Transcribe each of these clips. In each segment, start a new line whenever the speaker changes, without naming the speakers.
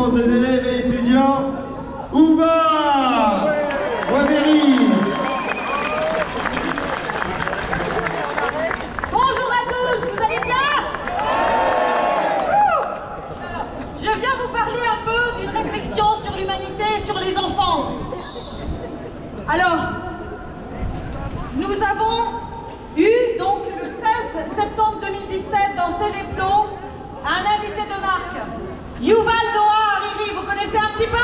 défense des élèves et étudiants, Ouba Waberi.
Bonjour à tous, vous allez bien? Je viens vous parler un peu d'une réflexion sur l'humanité et sur les enfants. Alors, nous avons eu donc le 16 septembre 2017 dans Cell Hebdo un invité de marque, Yuval Noah Harari, vous connaissez un petit peu?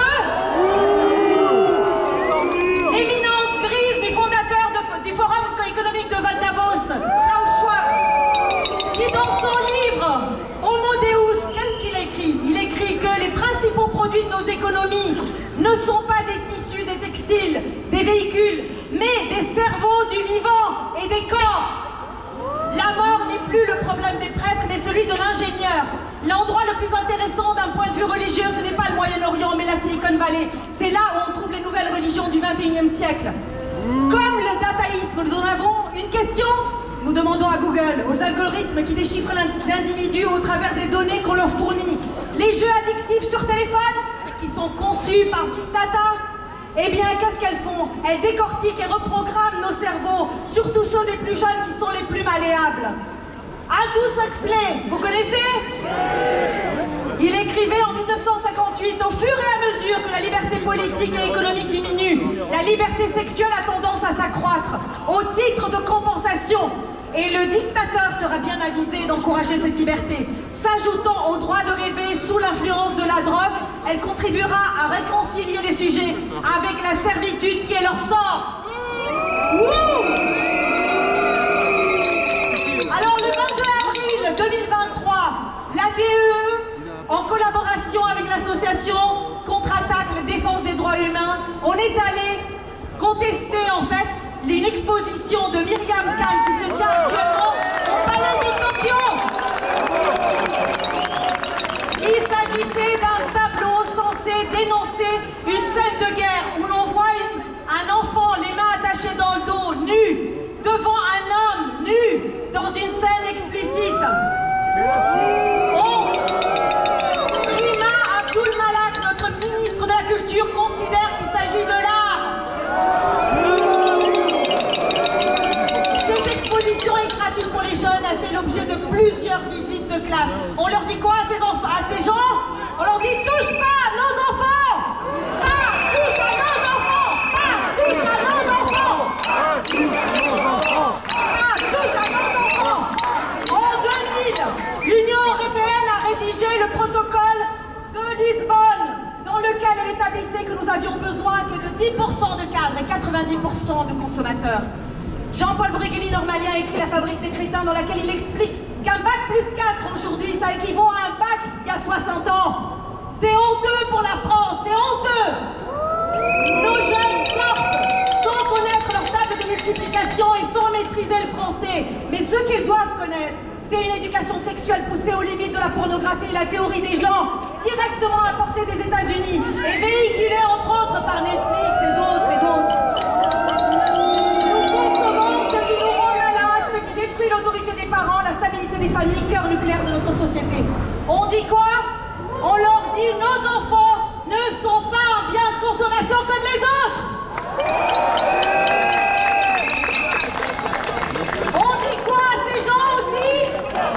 Éminence grise du fondateur du Forum économique de Davos, Klaus Schwab, qui dans son livre Homo Deus, qu'est-ce qu'il écrit? Il écrit que les principaux produits de nos économies ne sont pas des tissus, des textiles, des véhicules, mais des cerveaux du vivant et des corps. La mort n'est plus le problème des prêtres, mais celui de l'ingénieur. L'endroit le plus intéressant d'un point de vue religieux, ce n'est pas le Moyen-Orient, mais la Silicon Valley. C'est là où on trouve les nouvelles religions du XXIe siècle. Comme le dataïsme, nous en avons une question. Nous demandons à Google, aux algorithmes qui déchiffrent l'individu au travers des données qu'on leur fournit. Les jeux addictifs sur téléphone, qui sont conçus par Big Data, eh bien, qu'est-ce qu'elles font? Elles décortiquent et reprogramment nos cerveaux, surtout ceux des plus jeunes qui sont les plus malléables. Aldous Huxley, vous connaissez? Il écrivait en 1958, au fur et à mesure que la liberté politique et économique diminue, la liberté sexuelle a tendance à s'accroître, au titre de compensation. Et le dictateur sera bien avisé d'encourager cette liberté. S'ajoutant au droit de rêver sous l'influence de la drogue, elle contribuera à réconcilier les sujets avec la servitude qui est leur sort. Alors le 22 avril 2023, la DEE, en collaboration avec l'association Contre-Attaque, la défense des droits humains, on est allé contester en fait une exposition de Myriam Khan qui se tient actuellement au Palais de Tokyo. Il s'agissait d'un tableau censé dénoncer une scène de guerre où l'on voit un enfant, les mains attachées dans le dos, nu, devant un homme nu, dans une scène explicite. Rima Abdul Malak, notre ministre de la Culture, considère qu'il s'agit de l'art. Cette exposition est gratuite pour les jeunes, elle fait l'objet de plusieurs visites de classe. On leur dit quoi à ces gens? On leur dit touche pas à nos enfants! Pas touche à nos enfants! Pas touche à nos enfants! Pas touche à nos enfants! Pas touche à nos enfants! En 2000, l'Union européenne a rédigé le protocole de Lisbonne, dans lequel elle établissait que nous avions besoin que de 10% de cadres et 90% de consommateurs. Jean-Paul Bruguély-Normalien a écrit La fabrique des crétins, dans laquelle il explique qu'un bac plus 4 aujourd'hui, ça équivaut à un bac il y a 60 ans. C'est honteux pour la France, c'est honteux. Nos jeunes sortent sans connaître leur table de multiplication et sans maîtriser le français. Mais ce qu'ils doivent connaître, c'est une éducation sexuelle poussée aux limites de la pornographie et la théorie des genres, directement importée des États-Unis et véhiculée entre autres par Netflix et d'autres et d'autres. Nous consommons ce qui nous rend malades, ce qui détruit l'autorité des parents, la stabilité des familles, cœur nucléaire de notre société. On dit quoi? On leur dit nos enfants ne sont pas un bien de consommation comme les autres. On dit quoi à ces gens aussi?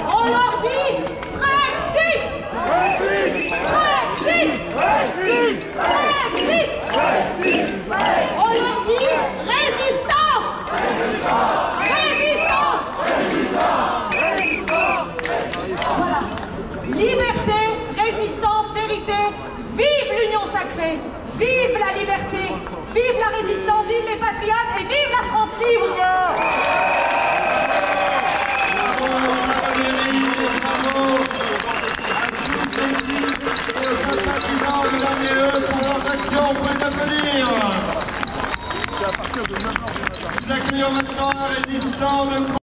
On leur dit Brexit! Brexit! Brexit! Brexit! Brexit! Brexit! On leur dit résistance! Résistance! Résistance! Résistance! Résistance! Voilà. Liberté, résistance, vérité. Vive l'union sacrée! Vive la liberté! Vive la résistance! Vive les patriotes et vive la France libre!
Nous accueillons maintenant un résistant de